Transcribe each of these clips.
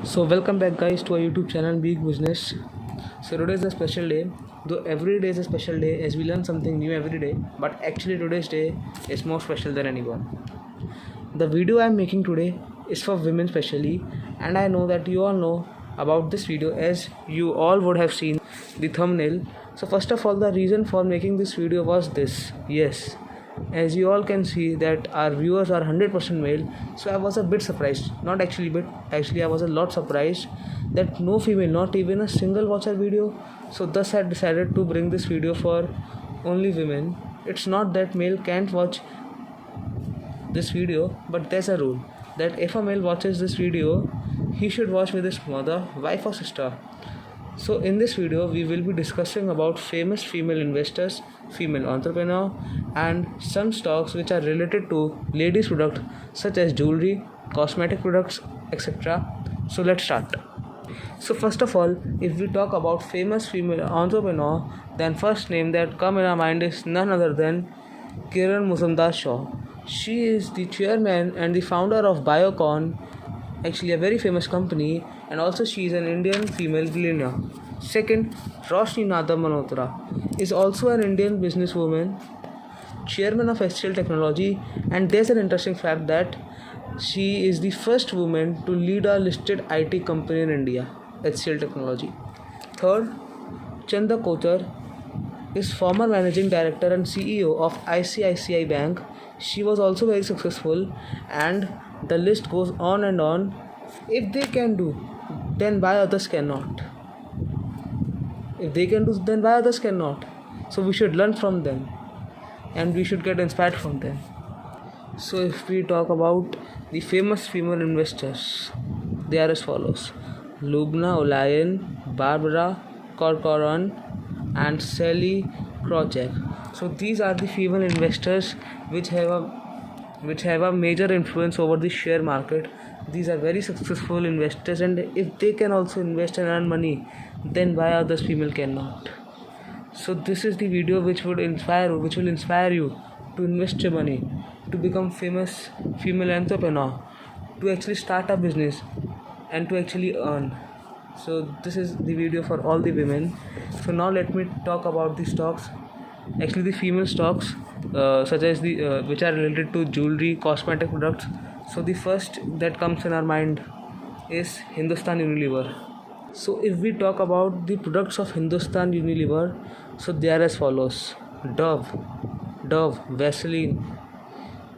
So welcome back guys to our YouTube channel Big Business. So today is a special day, though every day is a special day as we learn something new every day, but actually today's day is more special than anyone. The video I am making today is for women specially, and I know that you all know about this video as you all would have seen the thumbnail. So first of all, the reason for making this video was this. Yes, as you all can see that our viewers are 100% male, so I was a bit surprised, not actually bit, actually I was a lot surprised that no female, not even a single watch our video. So thus I decided to bring this video for only women. It's not that male can't watch this video, but there's a rule that if a male watches this video, he should watch with his mother, wife or sister. So in this video we will be discussing about famous female investors, female entrepreneur, and some stocks which are related to ladies products such as jewelry, cosmetic products, etc. So let's start. So first of all, if we talk about famous female entrepreneur, then first name that come in our mind is none other than Kiran Mazumdar Shaw. She is the chairman and the founder of Biocon, actually a very famous company, and also she is an Indian female billionaire. Second, Roshni Nada Malhotra is also an Indian businesswoman, chairman of HCL Technology, and there's an interesting fact that she is the first woman to lead a listed IT company in India, HCL Technology. Third, Chanda Kochar is former managing director and CEO of ICICI Bank. She was also very successful, and the list goes on and on. If they can do, then why others cannot? If they can do, then why others cannot? So we should learn from them, and we should get inspired from them. So if we talk about the famous female investors, they are as follows: Lubna Olayan, Barbara Corcoran, and Sally Krawcheck. So these are the female investors which have a major influence over the share market. These are very successful investors, and if they can also invest and earn money, then why others female cannot? So this is the video which will inspire you to invest your money, to become famous female entrepreneur, to actually start a business, and to actually earn. So this is the video for all the women. So now let me talk about the stocks, actually the female stocks, such as the which are related to jewelry, cosmetic products. So the first that comes in our mind is Hindustan Unilever. So if we talk about the products of Hindustan Unilever, so they are as follows: Dove, Vaseline,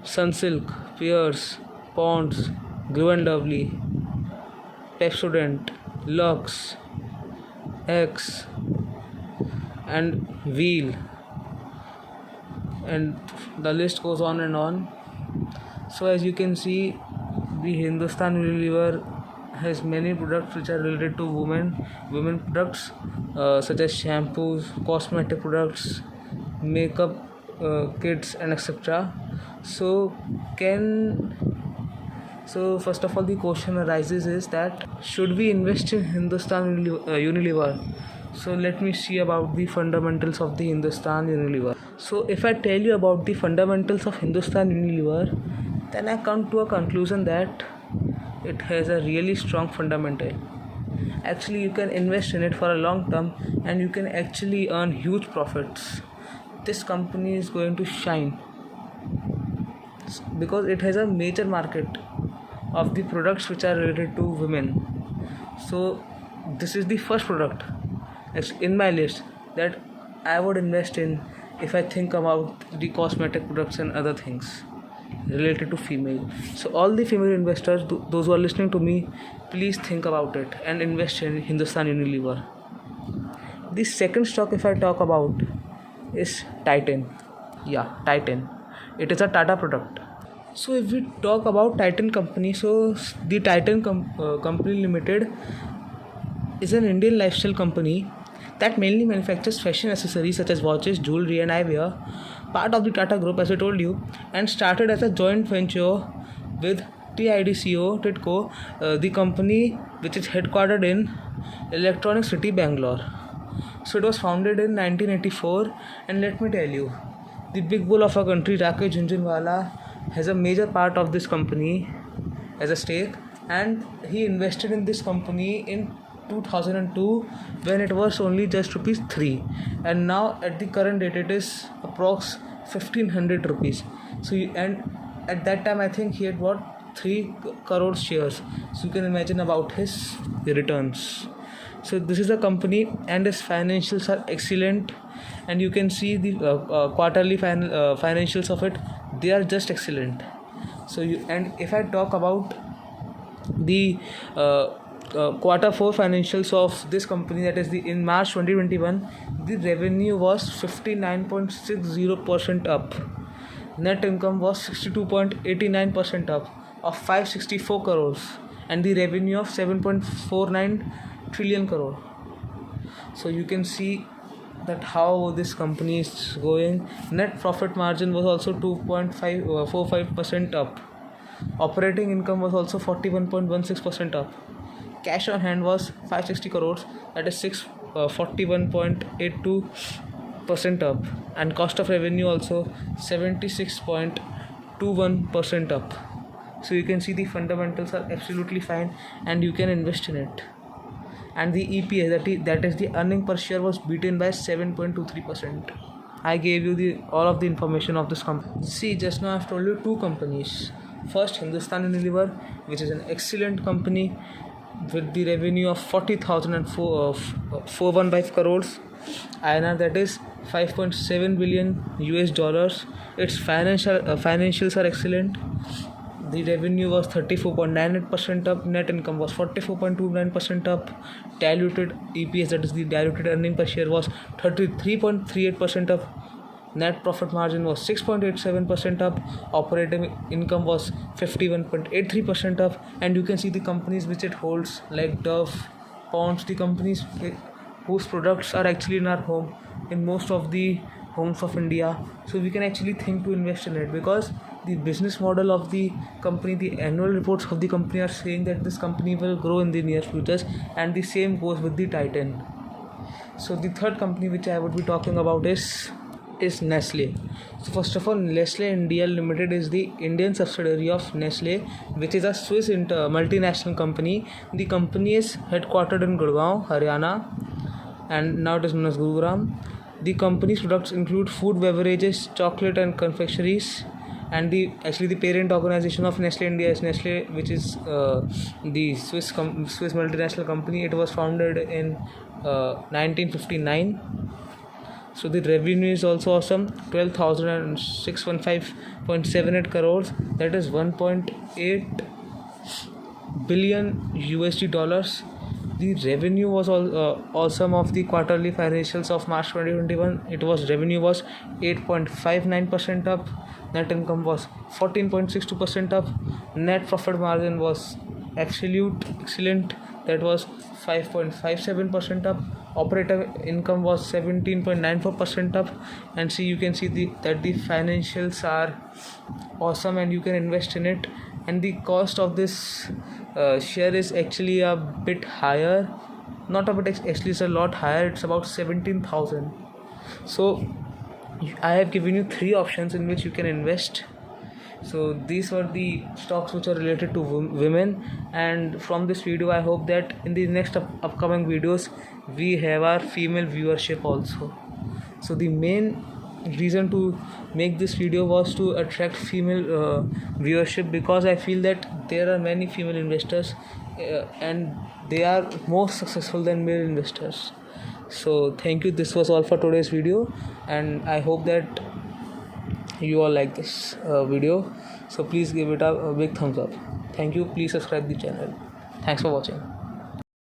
Sunsilk, Pears, Ponds, Glow and Lovely, Pepsodent, Lux, X, and Wheel, and the list goes on and on. So as you can see, the Hindustan Unilever has many products which are related to women products, such as shampoos, cosmetic products, makeup kits, and etc. So first of all, the question arises is that should we invest in Hindustan Unilever? So let me see about the fundamentals of the Hindustan Unilever. So if I tell you about the fundamentals of Hindustan Unilever, then I come to a conclusion that it has a really strong fundamental. Actually, you can invest in it for a long term, and you can actually earn huge profits. This company is going to shine because it has a major market of the products which are related to women. So this is the first product in my list that I would invest in if I think about the cosmetic products and other things related to female. So all the female investors, those who are listening to me, please think about it and invest in Hindustan Unilever. The second stock if I talk about is Titan. Yeah, Titan. It is a Tata product. So if we talk about Titan company, so the Titan Company Limited is an Indian lifestyle company that mainly manufactures fashion accessories such as watches, jewelry, and eyewear, part of the Tata Group as I told you, and started as a joint venture with TIDCO, the company which is headquartered in Electronic City, Bangalore. So it was founded in 1984, and let me tell you, the big bull of our country, Rakesh Jhunjhunwala, has a major part of this company as a stake, and he invested in this company in 2002 when it was only just rupees 3, and now at the current date it is approx 1500 rupees. So and at that time I think he had bought 3 crore shares, so you can imagine about his returns. So this is a company and its financials are excellent, and you can see the quarterly financials of it. They are just excellent. So and if I talk about the quarter 4 financials of this company, that is in March 2021, the revenue was 59.60% up, net income was 62.89% up of 564 crores, and the revenue of 7.49 trillion crore. So you can see that how this company is going. Net profit margin was also 2.45% up. Operating income was also 41.16% up. Cash on hand was 560 crores, that is 41.82% up, and cost of revenue also 76.21% up. So you can see the fundamentals are absolutely fine, and you can invest in it. And the EPS, that is the earning per share, was beaten by 7.23%. I gave you all of the information of this company. See, just now I've told you 2 companies. First, Hindustan Unilever, which is an excellent company with the revenue of 40,415 crores INR, that is 5.7 billion US dollars. Its financials are excellent. The revenue was 34.98% up, net income was 44.29% up, diluted EPS, that is the diluted earning per share, was 33.38% up, net profit margin was 6.87% up, operating income was 51.83% up, and you can see the companies which it holds, like Dove, Pond's, the companies whose products are actually in our home, in most of the homes of India. So we can actually think to invest in it, because the business model of the company, the annual reports of the company are saying that this company will grow in the near futures, and the same goes with the Titan. So the third company which I would be talking about is Nestle. So first of all, Nestle India Limited is the Indian subsidiary of Nestle, which is a Swiss multinational company. The company is headquartered in Gurgaon, Haryana, and now it is known as Gurugram. The company's products include food, beverages, chocolate and confectioneries, and the parent organization of Nestle India is Nestle, which is the Swiss multinational company. It was founded in 1959. So the revenue is also awesome, 12,615.78 crores, that is 1.8 billion USD dollars. The revenue was awesome of the quarterly financials of March 2021. Revenue was 8.59% up, net income was 14.62% up, net profit margin was excellent, that was 5.57% up, operating income was 17.94% up, and you can see that the financials are awesome, and you can invest in it. And the cost of this share is actually a bit higher, not a bit, actually it's a lot higher. It's about 17,000. So I have given you 3 options in which you can invest. So these were the stocks which are related to women, and from this video I hope that in the next upcoming videos we have our female viewership also. So the main reason to make this video was to attract female viewership, because I feel that there are many female investors and they are more successful than male investors. So thank you. This was all for today's video, and I hope that you all like this video. So please give it a big thumbs up. Thank you. Please subscribe the channel. Thanks for watching.